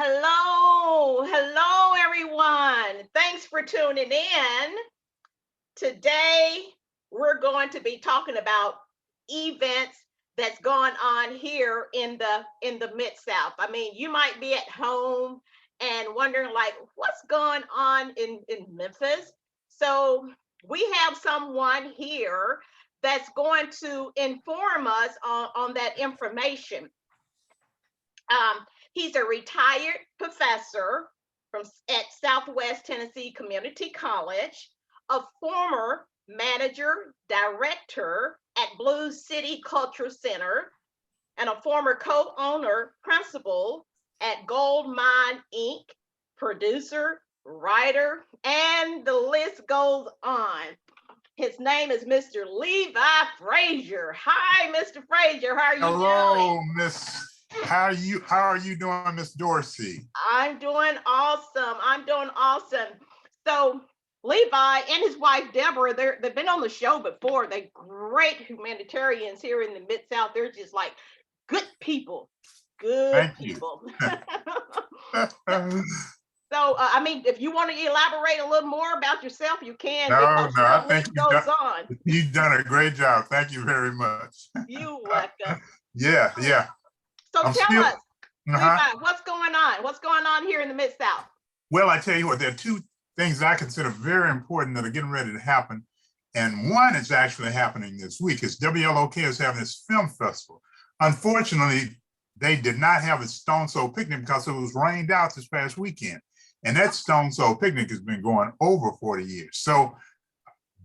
Hello, everyone. Thanks for tuning in. Today, we're going to be talking about events that's going on here in the Mid-South. I mean, you might be at home and wondering like, what's going on in Memphis? So we have someone here that's going to inform us on that information. He's a retired professor at Southwest Tennessee Community College, a former manager, director at Blues City Cultural Center, and a former co-owner principal at Gold Mine Inc., producer, writer, and the list goes on. His name is Mr. Levi Frazier. Hi, Mr. Frazier. How are you doing? Hello, Miss. How are you doing, Miss Dorsey? I'm doing awesome. So Levi and his wife Deborah, they've been on the show before. They're great humanitarians here in the Mid-South. They're just like good people. Good people. So, I mean, if you want to elaborate a little more about yourself, you can. No, I think you've done a great job. Thank you very much. You're welcome. Yeah. So tell us, Levi, what's going on? What's going on here in the Mid-South? Well, I tell you what, there are two things that I consider very important that are getting ready to happen. And one is actually happening this week. Is WLOK is having this film festival. Unfortunately, they did not have a Stone Soul Picnic because it was rained out this past weekend. And that Stone Soul Picnic has been going over 40 years. So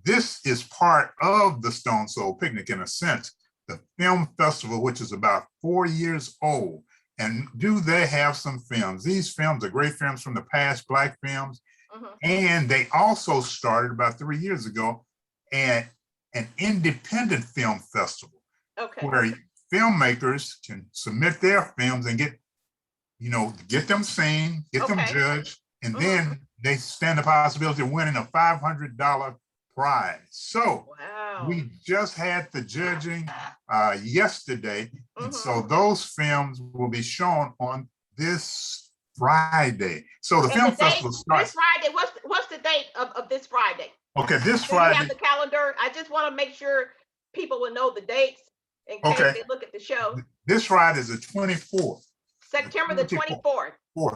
this is part of the Stone Soul Picnic in a sense, the film festival, which is about 4 years old. And do they have some films? These films are great films from the past, Black films. And they also started about 3 years ago an independent film festival where filmmakers can submit their films and get them seen, get them judged, and then they stand the possibility of winning a $500 prize. So we just had the judging yesterday, and so those films will be shown on this Friday. So the film festival starts this Friday. What's the date of this Friday? Okay, this Friday. You have the calendar. I just want to make sure people will know the dates in case they look at the show. This Friday is the 24th. September the 24th.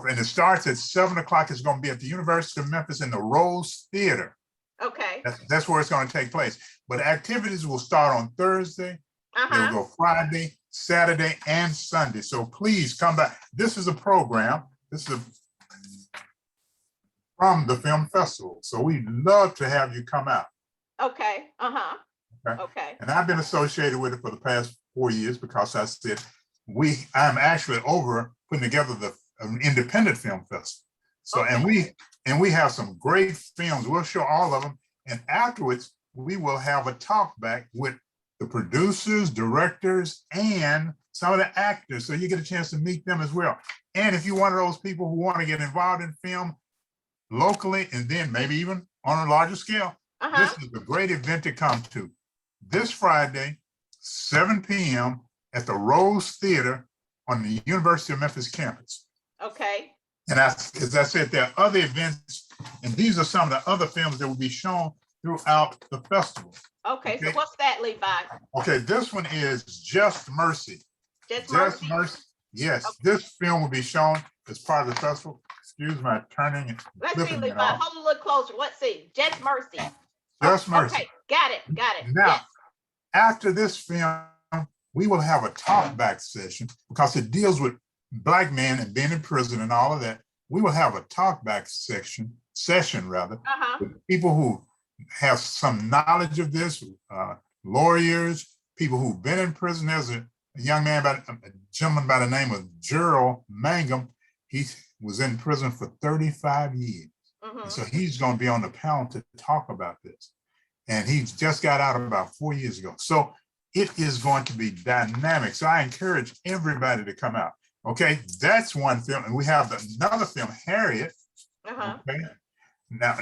And it starts at 7 o'clock. It's going to be at the University of Memphis in the Rose Theater. Okay. That's where it's going to take place. But activities will start on Thursday. They'll go Friday, Saturday, and Sunday. So please come back. This is a program. This is from the film festival. So we'd love to have you come out. Okay. Okay. And I've been associated with it for the past 4 years because I said I'm actually over putting together the independent film festival. So and we have some great films. We'll show all of them, and afterwards we will have a talk back with the producers, directors, and some of the actors. So you get a chance to meet them as well. And if you're one of those people who want to get involved in film locally and then maybe even on a larger scale, this is a great event to come to. This Friday, 7 p.m. at the Rose Theater on the University of Memphis campus. Okay. And as I said, there are other events, and these are some of the other films that will be shown throughout the festival. Okay. So what's that, Levi? Okay, this one is Just Mercy. Just Mercy. Yes, this film will be shown as part of the festival. Excuse my turning. Let's see, Levi. Hold a little closer. Let's see. Just Mercy. Just Mercy. Okay, got it. Now, after this film, we will have a talk back session because it deals with Black men and being in prison and all of that. We will have a talk back session with people who have some knowledge of this, lawyers, people who've been in prison. There's a gentleman by the name of Gerald Mangum. He was in prison for 35 years. And so he's going to be on the panel to talk about this. And he just got out about 4 years ago. So it is going to be dynamic. So I encourage everybody to come out. Okay, that's one film. And we have another film, Harriet. Okay.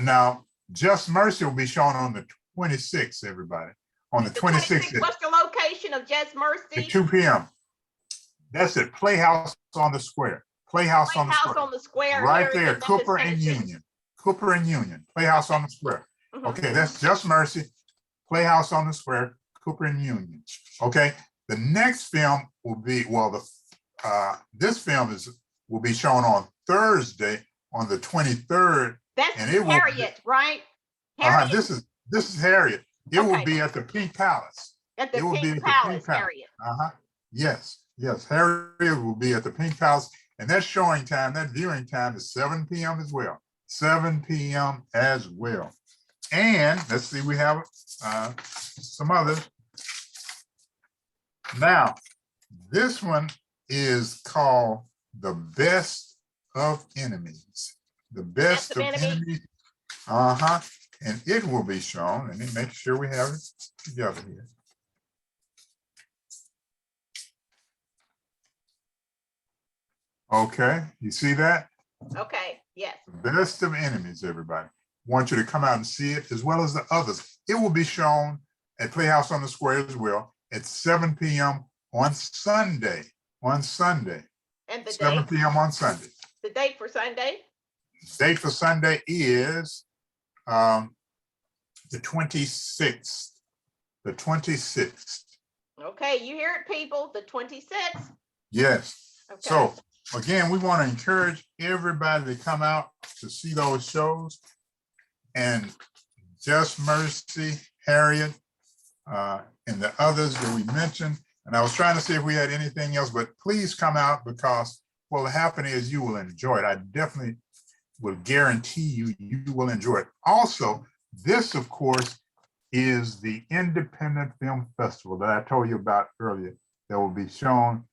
Now, Just Mercy will be shown on the 26th, everybody. On the 26th. What's the location of Just Mercy? At 2 p.m. That's at Playhouse on the Square. Playhouse on the Playhouse Square. on the Square Right here in there, Memphis, Cooper and Tennessee. Union. Cooper and Union, Playhouse on the Square. Okay, that's Just Mercy, Playhouse on the Square, Cooper and Union. Okay, the next film will be, well, this film will be shown on Thursday on the 23rd. That's and it will Harriet, right? Harriet. Harriet. This is Harriet. It will be at the Pink Palace. At the It will be Pink at the Palace, Pink Palace. Harriet. Yes, Harriet will be at the Pink Palace, and that showing time, that viewing time is 7 p.m. as well. 7 p.m. as well. And let's see, we have some others. Now, this one is called The Best of Enemies. The Best of Enemies. And it will be shown. Let me make sure we have it together here. Okay, you see that? Okay, yes. The Best of Enemies, everybody. Want you to come out and see it, as well as the others. It will be shown at Playhouse on the Square as well at 7 p.m. on Sunday. On Sunday. And the 7 date? p.m. on Sunday. The date for Sunday? The date for Sunday is the 26th. The 26th. Okay, you hear it, people. The 26th. Yes. Okay. So again, we want to encourage everybody to come out to see those shows. And Just Mercy, Harriet, and the others that we mentioned. And I was trying to see if we had anything else, but please come out, because what will happen is you will enjoy it. I definitely will guarantee you will enjoy it. Also, this, of course, is the Independent Film Festival that I told you about earlier that will be shown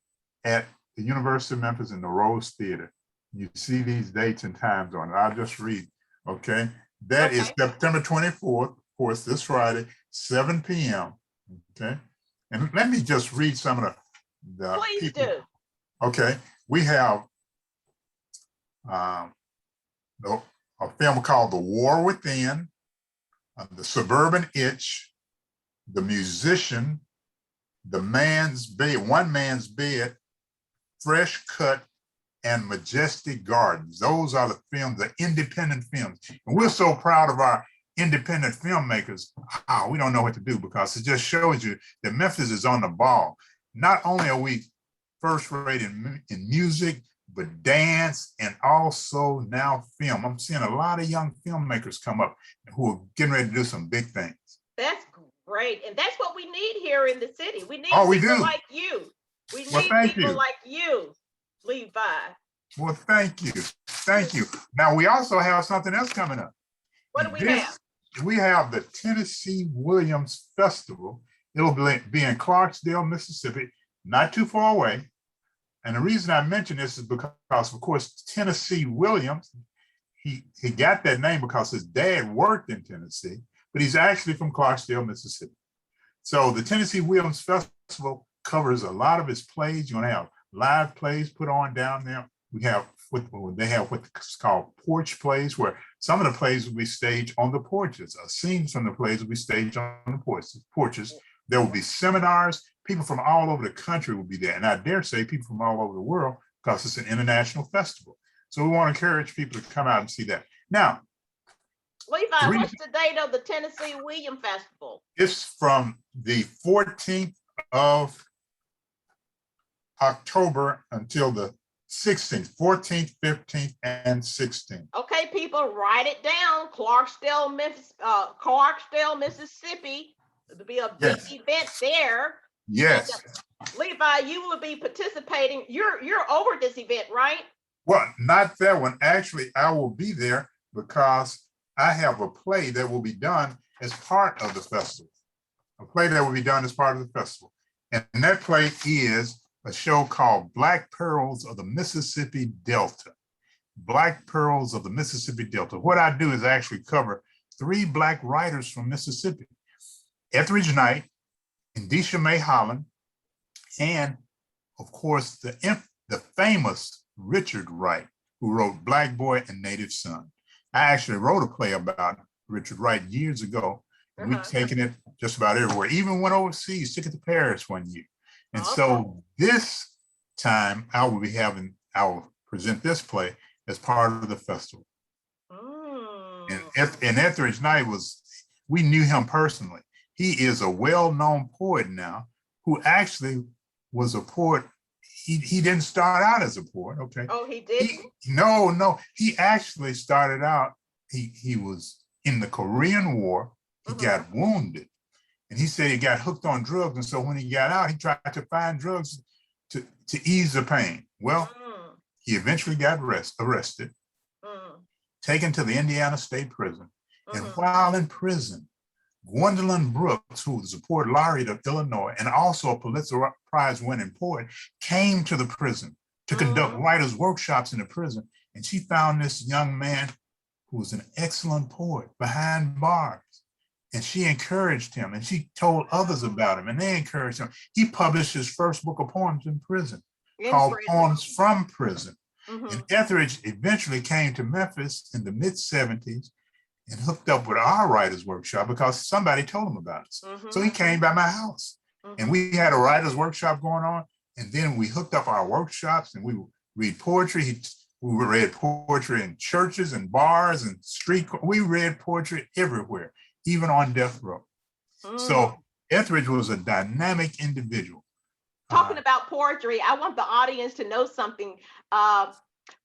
at the University of Memphis in the Rose Theater. You see these dates and times on it. I'll just read, okay? That is September 24th, of course, this Friday, 7 p.m., okay? And let me just read some of the Please people. do. Okay, we have a film called The War Within, The Suburban Itch, The Musician, The Man's Bed, One Man's Bed, Fresh Cut, and Majestic Gardens. Those are the films, the independent films. And we're so proud of our independent filmmakers. We don't know what to do, because it just shows you that Memphis is on the ball. Not only are we first rate in music, but dance, and also now film. I'm seeing a lot of young filmmakers come up who are getting ready to do some big things. That's great. And that's what we need here in the city. We need people like you. We need people like you, Levi. Well, thank you. Thank you. Now, we also have something else coming up. What do we have? We have the Tennessee Williams Festival. It'll be in Clarksdale, Mississippi, not too far away. And the reason I mention this is because, of course, Tennessee Williams, he got that name because his dad worked in Tennessee, but he's actually from Clarksdale, Mississippi. So the Tennessee Williams Festival covers a lot of his plays. You're going to have live plays put on down there. They have what's called porch plays, where some of the plays will be staged on the porches. Scenes from the plays will be staged on the porches. There will be seminars. People from all over the country will be there. And I dare say people from all over the world, because it's an international festival. So we want to encourage people to come out and see that. Now, Levi, what's the date of the Tennessee Williams Festival? It's from the 14th of October until the 16th, 14th, 15th, and 16th. Okay, people, write it down. Clarksdale, Mississippi. It'll be a big event there. Yes. And, Levi, you will be participating. You're over this event, right? Well, not that one. Actually, I will be there because I have a play that will be done as part of the festival. A play that will be done as part of the festival. And that play is a show called Black Pearls of the Mississippi Delta. Black Pearls of the Mississippi Delta. What I do is actually cover 3 Black writers from Mississippi: Etheridge Knight, Indisha May Holland, and of course the famous Richard Wright, who wrote Black Boy and Native Son. I actually wrote a play about Richard Wright years ago. And we've taken it just about everywhere. Even went overseas, took it to Paris one year. And so this time I will be having our present this play as part of the festival. And Etheridge Knight we knew him personally. He is a well-known poet now who actually was a poet. He didn't start out as a poet, okay? Oh, he didn't? No. He actually started out, he was in the Korean War. He got wounded. And he said he got hooked on drugs. And so when he got out, he tried to find drugs to ease the pain. Well, he eventually got arrested, taken to the Indiana State Prison. And while in prison, Gwendolyn Brooks, who was a poet laureate of Illinois and also a Pulitzer Prize winning poet, came to the prison to conduct writers' workshops in the prison. And she found this young man who was an excellent poet behind bars. And she encouraged him, and she told others about him, and they encouraged him. He published his first book of poems in prison, called Poems from Prison. And Etheridge eventually came to Memphis in the mid-70s and hooked up with our writers' workshop because somebody told him about us. So he came by my house, and we had a writers' workshop going on. And then we hooked up our workshops, and we would read poetry. We read poetry in churches and bars and street. We read poetry everywhere, even on death row. So Etheridge was a dynamic individual. Talking about poetry, I want the audience to know something.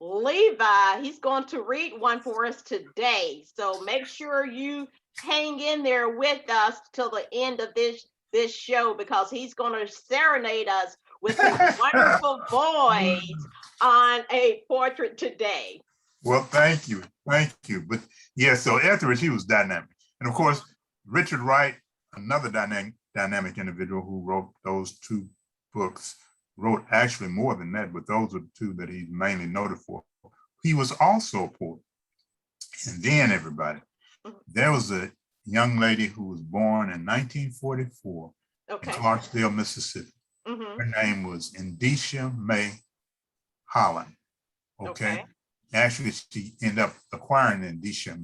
Levi, he's going to read one for us today. So make sure you hang in there with us till the end of this show, because he's going to serenade us with his wonderful voice on a portrait today. Well, thank you. But yeah, so Etheridge, he was dynamic. And of course, Richard Wright, another dynamic individual who wrote those two books, wrote actually more than that, but those are the two that he's mainly noted for. He was also a poet. And then everybody, there was a young lady who was born in 1944 in Clarksdale, Mississippi. Her name was Indicia May Holland. Okay. Actually, she ended up acquiring the Indicia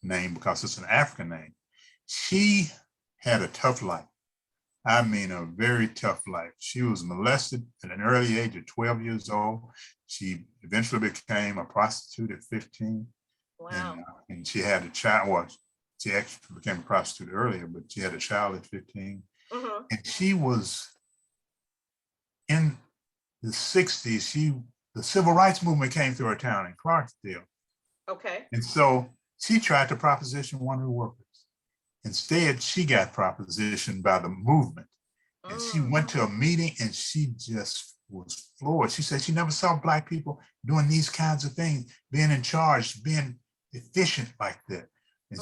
name because it's an African name. She had a tough life. I mean, a very tough life. She was molested at an early age of 12 years old. She eventually became a prostitute at 15. Wow. And she had a child. Well, she actually became a prostitute earlier, but she had a child at 15. And she was in the 60s. The civil rights movement came through her town in Clarksdale. Okay. And so she tried to proposition one of the workers. Instead, she got propositioned by the movement. And she went to a meeting and she just was floored. She said she never saw Black people doing these kinds of things, being in charge, being efficient like that. And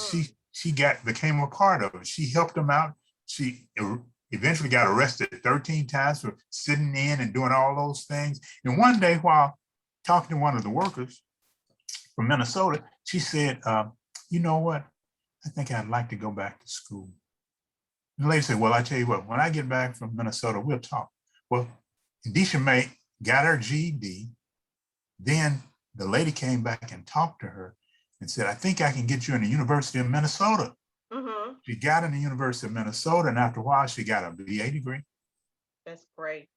she became a part of it. She helped them out. She eventually got arrested 13 times for sitting in and doing all those things. And one day, while talking to one of the workers from Minnesota, she said, you know what? I think I'd like to go back to school. And the lady said, well, I tell you what, when I get back from Minnesota, we'll talk. Well, Indicia May got her GED. Then the lady came back and talked to her and said, I think I can get you in the University of Minnesota. She got in the University of Minnesota, and after a while, she got a BA degree. That's great.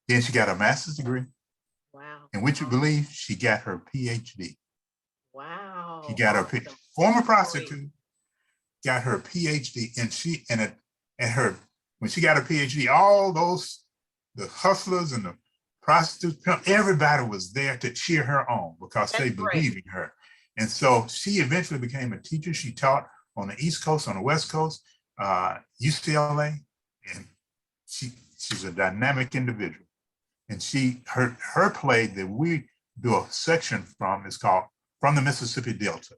Then she got a master's degree. Wow. And would you believe she got her PhD? Wow. She got her former prostitute, got her PhD, and when she got her PhD, all the hustlers and the prostitutes, everybody was there to cheer her on because they believed in her. And so she eventually became a teacher. She taught on the East Coast, on the West Coast, UCLA, and she's a dynamic individual. And her play that we do a section from is called From the Mississippi Delta.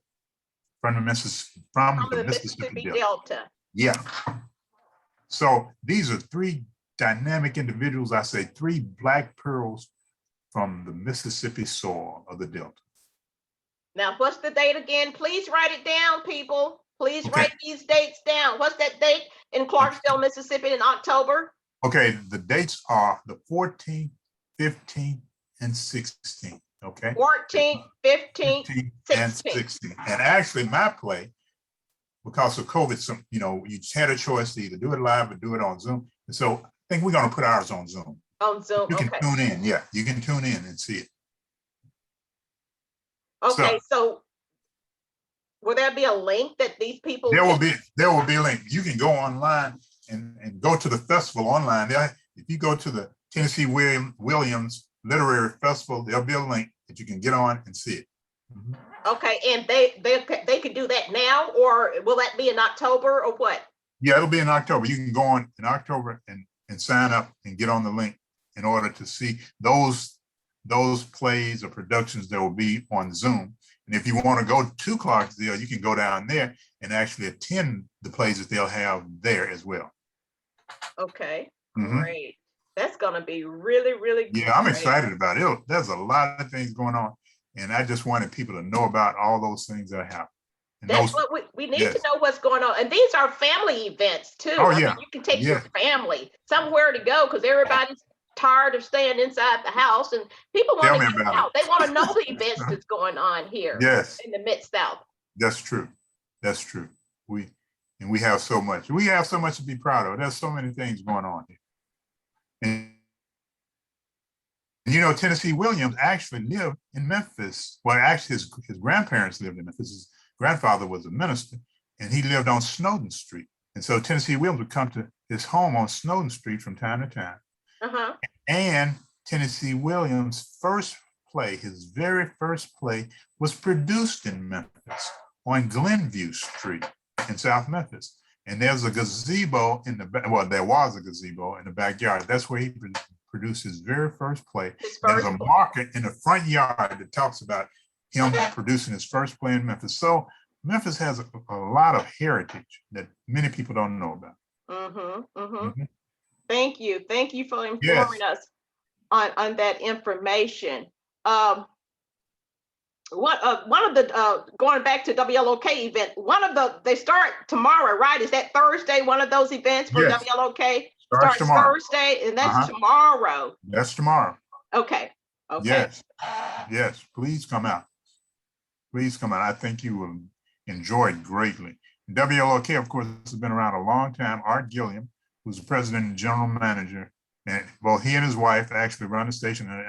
From the Mississippi Delta. Yeah. So these are three dynamic individuals. I say three Black pearls from the Mississippi soil of the Delta. Now, what's the date again? Please write it down, people. Please write these dates down. What's that date in Clarksdale, Mississippi in October? Okay, the dates are the 14th, 15th, and 16th. Okay. 14th, 15th, 16th. And actually, my play, because of COVID, you had a choice to either do it live or do it on Zoom. And so I think we're going to put ours on Zoom. On Zoom. You can tune in. Yeah, you can tune in and see it. Okay, so will there be a link that these people there will be a link. You can go online and go to the festival online. If you go to the Tennessee Williams Literary Festival, there'll be a link that you can get on and see it. Mhm. Okay, and they can do that now, or will that be in October or what? Yeah, it'll be in October. You can go on in October and sign up and get on the link in order to see those plays or productions that will be on Zoom. And if you want to go to Clarksdale, you can go down there and actually attend the plays that they'll have there as well. Okay, great. That's going to be really, really good. Yeah, I'm excited about it. There's a lot of things going on, and I just wanted people to know about all those things that happen. And that's what we need to know what's going on. And these are family events too. Oh, I yeah. mean, you can take your family somewhere to go because everybody's tired of staying inside the house and people want to get out. They want to know the events that's going on here in the Mid-South. That's true. That's true. We have so much. We have so much to be proud of. There's so many things going on here. And you know, Tennessee Williams actually lived in Memphis. Well, actually, his grandparents lived in Memphis. His grandfather was a minister, and he lived on Snowden Street. And so Tennessee Williams would come to his home on Snowden Street from time to time. And Tennessee Williams' first play, his very first play, was produced in Memphis on Glenview Street in South Memphis. And there's a gazebo in the back. Well, there was a gazebo in the backyard. That's where he produced his very first play. There's a marker in the front yard that talks about him producing his first play in Memphis. So Memphis has a lot of heritage that many people don't know about. Thank you. Thank you for informing us on that information. One of the going back to WLOK event, they start tomorrow, right? Is that Thursday? One of those events for WLOK starts tomorrow. Thursday, and that's tomorrow. That's tomorrow. Okay. Okay. Yes. Please come out. Please come out. I think you will enjoy it greatly. WLOK, of course, has been around a long time. Art Gilliam, who's the president and general manager, and both he and his wife actually run the station and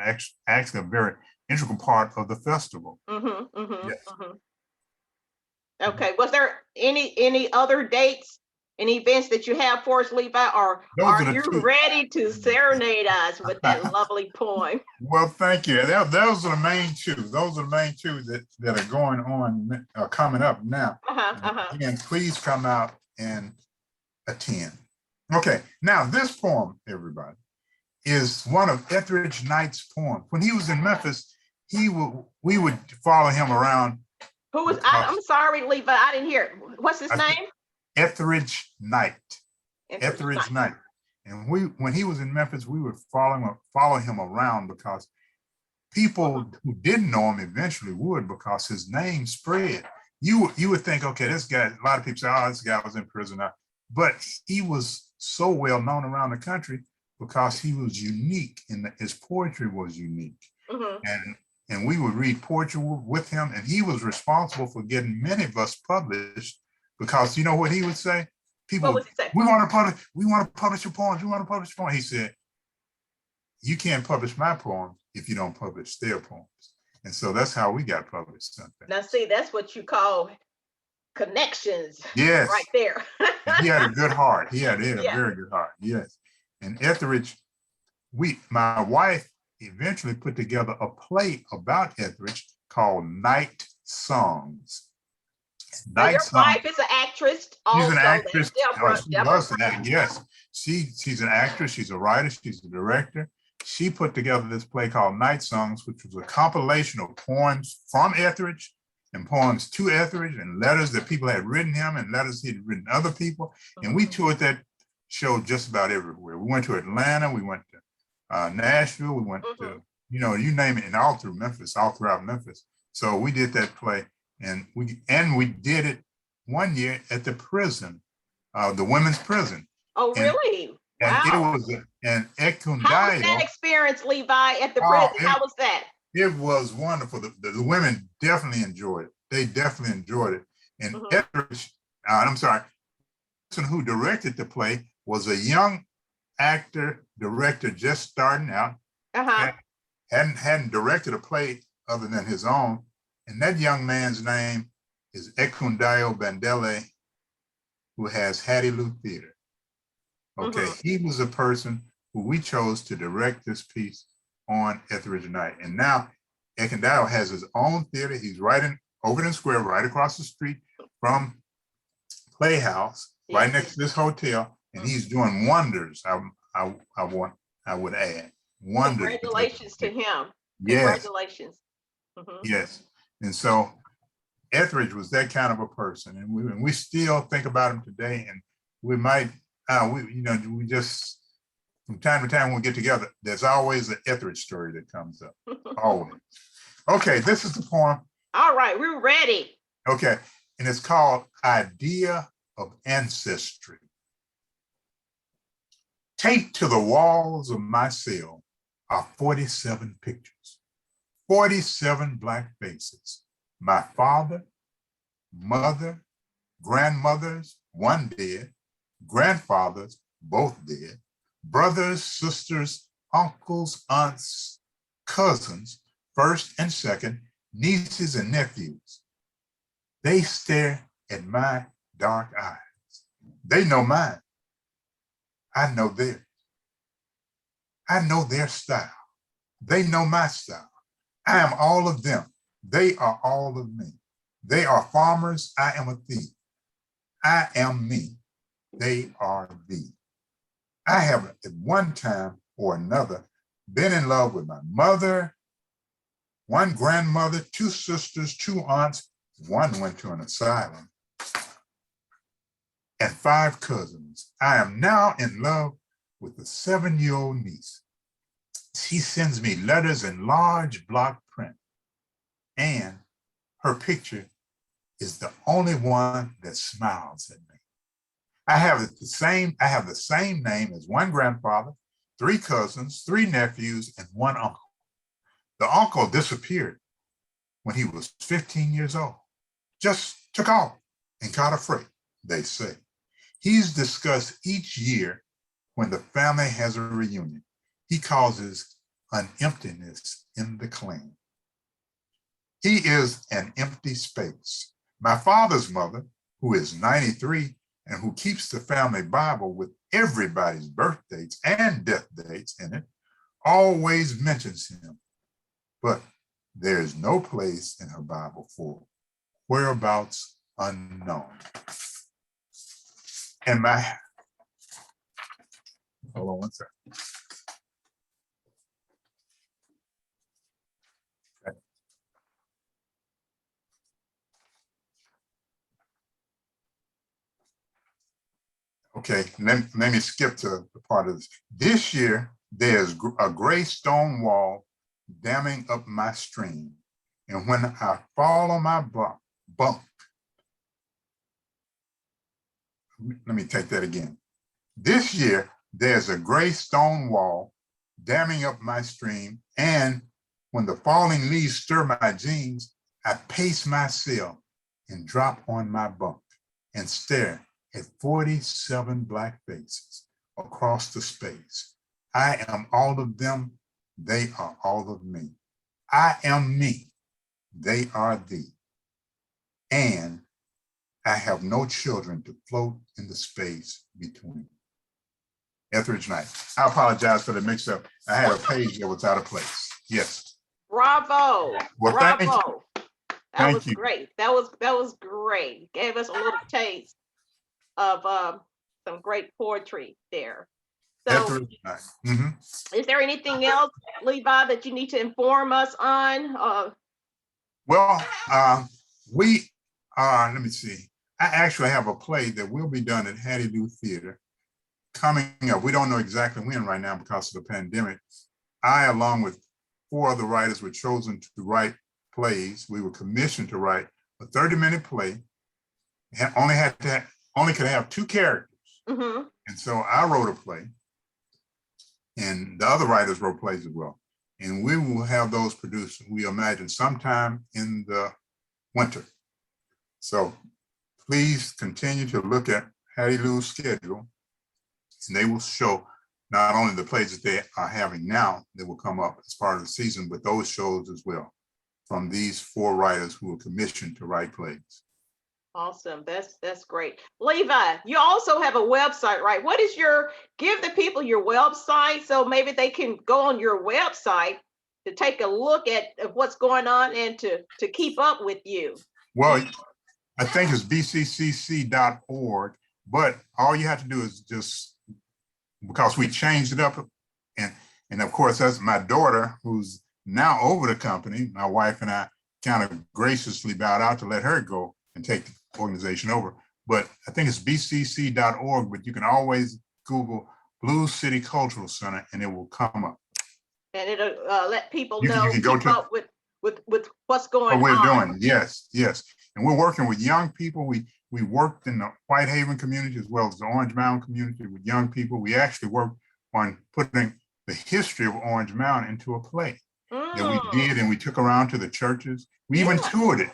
actually a very integral part of the festival. Okay. Was there any other dates and events that you have for us, Levi, or are you ready to serenade us with that lovely poem? Well, thank you. Those are the main two. Those are the main two that are going on, coming up now. And please come out and attend. Okay, now this poem, everybody, is one of Etheridge Knight's poems. When he was in Memphis, we would follow him around. Who was? I'm sorry, Levi, I didn't hear it. What's his name? Etheridge Knight. Etheridge Knight. And when he was in Memphis, we would follow him around because people who didn't know him eventually would, because his name spread. You would think, okay, this guy, a lot of people say, oh, this guy was in prison now. But he was so well known around the country because he was unique, and his poetry was unique. And we would read poetry with him, and he was responsible for getting many of us published, because you know what he would say? People, what would he say? we want to publish your poems. We want to publish your poems. He said, you can't publish my poems if you don't publish their poems. And so that's how we got published. Now, see, that's what you call connections. Yes. Right there. He had a good heart. He had a very good heart. Yes. And Etheridge, my wife eventually put together a play about Etheridge called Night Songs. Your wife is an actress. She's an actress. Yes. She's an actress. She's a writer. She's a director. She put together this play called Night Songs, which was a compilation of poems from Etheridge and poems to Etheridge and letters that people had written him and letters he had written other people. And we toured that show just about everywhere. We went to Atlanta. We went to Nashville. We went to, you name it, and all throughout Memphis. So we did that play. And we did it one year at the prison, the women's prison. Oh, really? And wow. It was an Ekundayo. How was that experience, Levi, at the prison? How was that? It was wonderful. The women definitely enjoyed it. They definitely enjoyed it. And Etheridge, I'm sorry, the person who directed the play was a young actor, director just starting out. Hadn't directed a play other than his own. And that young man's name is Ekundayo Bandele, who has Hattie Lou Theater. Okay, he was a person who we chose to direct this piece on Etheridge Night. And now Ekundayo has his own theater. He's right in Overton Square, right across the street from Playhouse, right next to this hotel, and he's doing wonders. I would add wonders. Congratulations to him. Yes. Congratulations. Yes. And so Etheridge was that kind of a person, and we still think about him today. And we might, we just from time to time when we get together, there's always an Etheridge story that comes up. Always. Okay, this is the poem. All right, we're ready. Okay, and it's called Idea of Ancestry. Taped to the walls of my cell are 47 pictures, 47 Black faces. My father, mother, grandmothers, one dead, grandfathers, both dead, brothers, sisters, uncles, aunts, cousins, first and second, nieces and nephews. They stare at my dark eyes. They know mine. I know theirs. I know their style. They know my style. I am all of them. They are all of me. They are farmers. I am a thief. I am me. They are thee. I have at one time or another been in love with my mother, one grandmother, two sisters, two aunts. One went to an asylum. And 5 cousins. I am now in love with a 7-year-old niece. She sends me letters in large block print, and her picture is the only one that smiles at me. I have the same name as one grandfather, 3 cousins, 3 nephews, and 1 uncle. The uncle disappeared when he was 15 years old. Just took off and caught a freight, they say. He's discussed each year when the family has a reunion. He causes an emptiness in the clan. He is an empty space. My father's mother, who is 93 and who keeps the family Bible with everybody's birth dates and death dates in it, always mentions him. But there is no place in her Bible for whereabouts unknown. And hold on one second. Okay, let me skip to the part of this. This year, there's a gray stone wall damming up my stream. And when I fall on my bunk, let me take that again. This year, there's a gray stone wall damming up my stream. And when the falling leaves stir my jeans, I pace my cell and drop on my bunk and stare at 47 Black faces across the space. I am all of them. They are all of me. I am me. They are thee. And I have no children to float in the space between. Etheridge Night. I apologize for the mix-up. I had a page that was out of place. Yes. Bravo. Well, bravo. That was you. Great. That was great. Gave us a little taste of some great poetry there. So is there anything else, Levi, that you need to inform us on? Well, we are, let me see. I actually have a play that will be done at Hattie Lou Theater coming up. We don't know exactly when right now because of the pandemic. I, along with 4 other writers, were chosen to write plays. We were commissioned to write a 30-minute play. Only could have 2 characters. And so I wrote a play, and the other writers wrote plays as well. And we will have those produced, we imagine, sometime in the winter. So please continue to look at Hattie Lou's schedule, and they will show not only the plays that they are having now that will come up as part of the season, but those shows as well. from these 4 writers who were commissioned to write plays. Awesome. That's great. Levi, you also have a website, right? What is give the people your website so maybe they can go on your website to take a look at what's going on and to keep up with you. Well, I think it's bccc.org, but all you have to do is just, because we changed it up, and of course, that's my daughter who's now over the company. My wife and I kind of graciously bowed out to let her go and take the organization over. But I think it's bcc.org, but you can always Google Blues City Cultural Center and it will come up. And it'll let people You know, can go keep up with what's going on. What we're doing, yes. And we're working with young people. We worked in the Whitehaven community as well as the Orange Mound community with young people. We actually worked on putting the history of Orange Mound into a play that we did, and we took around to the churches. We even toured it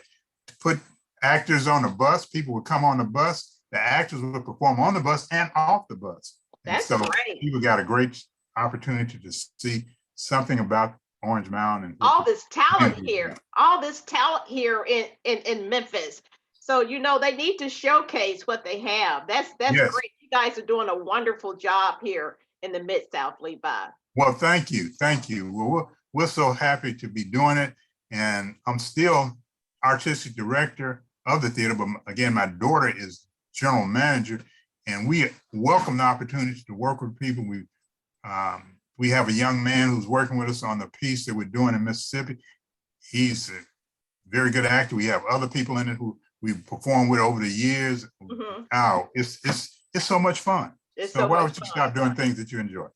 to put actors on the bus. People would come on the bus. The actors would perform on the bus and off the bus. That's and so great. People got a great opportunity to see something about Orange Mound and all this talent here in Memphis. So they need to showcase what they have. That's Yes. Great. You guys are doing a wonderful job here in the Mid-South, Levi. Well, thank you. Well, we're so happy to be doing it, and I'm still artistic director of the theater, but again, my daughter is general manager, and we welcome the opportunity to work with people. We have a young man who's working with us on the piece that we're doing in Mississippi. He's a very good actor. We have other people in it who we've performed with over the years. Wow, it's so much fun. So why would you stop doing things that you enjoy?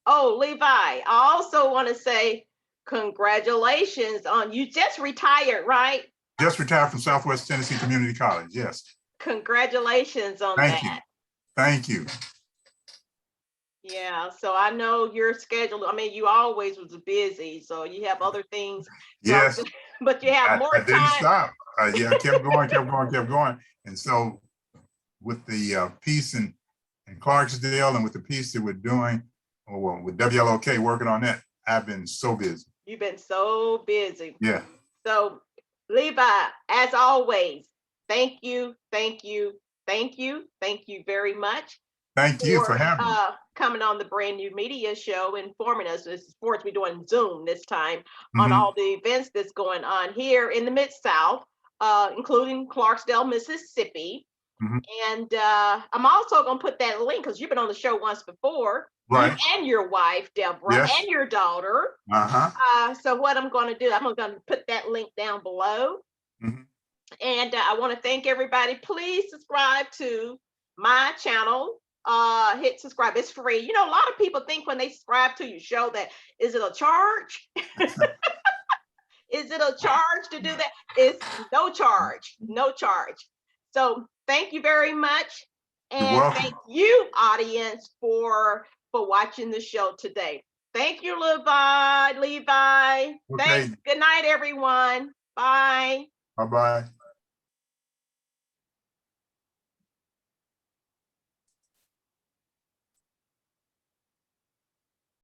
Oh, Levi, I also want to say congratulations on, you just retired, right? Just retired from Southwest Tennessee Community College, yes. Congratulations on that. Thank you. Yeah, so I know your schedule. I mean, you always was busy, so you have other things. Yes. But you have more time. I didn't stop. I kept going. And so with the piece in Clarksdale and with the piece that we're doing, with WLOK working on that, I've been so busy. You've been so busy. Yeah. So Levi, as always, thank you very much. Thank you for having me. Coming on the Brand New Media Show, informing us. This is for us. We're doing Zoom this time on all the events that's going on here in the Mid-South, including Clarksdale, Mississippi. And I'm also going to put that link, because you've been on the show once before, right? You and your wife, Deborah, and your daughter. So what I'm going to do, I'm going to put that link down below. And I want to thank everybody. Please subscribe to my channel. Hit subscribe. It's free. A lot of people think when they subscribe to your show that, is it a charge? Is it a charge to do that? It's no charge. So thank you very much. And thank you, audience, for watching the show today. Thank you, Levi. Okay. Thanks. Good night, everyone. Bye. Bye-bye.